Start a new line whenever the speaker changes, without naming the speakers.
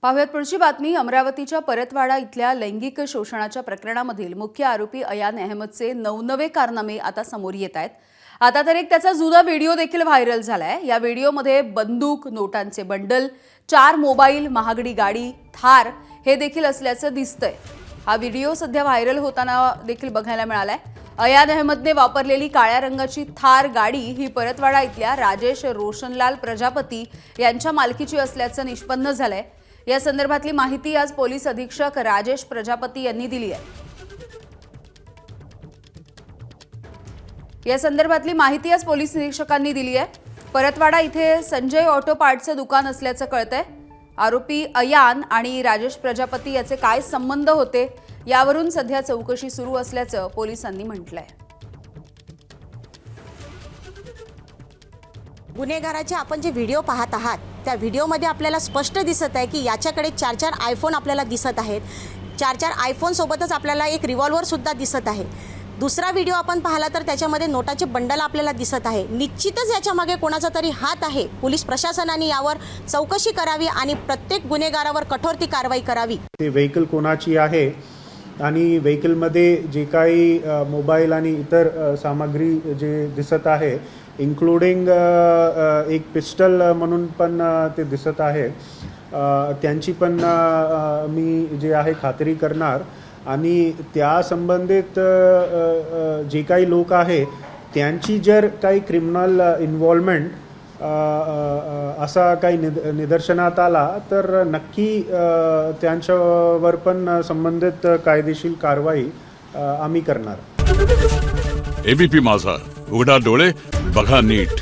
पाहुयात पुढची बातमी। अमरावतीच्या परतवाडा इथल्या लैंगिक शोषणाच्या प्रकरणामधील मुख्य आरोपी अयान अहमदचे नवनवे कारनामे आता समोर येत आहेत। आता तर एक त्याचा जुना व्हिडिओ देखील व्हायरल झालाय। या व्हिडिओमध्ये बंदूक, नोटांचे बंडल, 4 मोबाईल, महागडी गाडी, थार हे देखील असल्याचं दिसतंय। हा व्हिडिओ सध्या व्हायरल होताना देखील बघायला मिळालाय। अयान अहमदने वापरलेली काळ्या रंगाची थार गाडी ही परतवाडा इथल्या राजेश रोशनलाल प्रजापती यांच्या मालकीची असल्याचं निष्पन्न झालंय। या संदर्भातली माहिती आज पोलीस अधीक्षक राजेश प्रजापती यांनी दिली आहे। या संदर्भातली माहिती आज पोलीस निरीक्षकांनी दिली आहे। परतवाडा इथे संजय ऑटो पार्टचं दुकान असल्याचं कळतंय। आरोपी अयान आणि राजेश प्रजापती याचे काय संबंध होते यावरून सध्या चौकशी सुरू असल्याचं पोलिसांनी म्हटलंय।
गुन्हेगाराचे आपण जे व्हिडिओ पाहत आहात त्या व्हिडिओमध्ये आपल्याला स्पष्ट दिसत आहे की याच्याकडे 4 आयफोन आपल्याला दिसत आहेत। 4 आयफोन सोबतच आपल्याला एक रिव्हॉल्वर सुद्धा दिसत आहे। दुसरा व्हिडिओ आपण पाहिला तर त्याच्यामध्ये नोटाचे बंडल आपल्याला दिसत आहे। निश्चितच याच्या मागे कोणाचा तरी हात आहे। पोलीस प्रशासनाने यावर चौकशी करावी आणि प्रत्येक गुन्हेगारावर कठोर ती कारवाई करावी।
ते व्हेकल कोणाची आहे आणि व्हेकलमध्ये जे काही मोबाईल आणि इतर सामग्री जे दिसत आहे इन्क्लुडिंग एक पिस्टल म्हणून पण ते दिसत आहे, त्यांची पण मी जे आहे खात्री करणार आणि त्या संबंधित जे काही लोक आहे त्यांची जर काही क्रिमिनल इन्व्हॉल्वमेंट असा काही निदर्शनात आला तर नक्की त्यांच्यावर पण संबंधित कायदेशीर कारवाई आम्ही करणार।
एबीपी माझा, उघडा डोळे बघा नीट।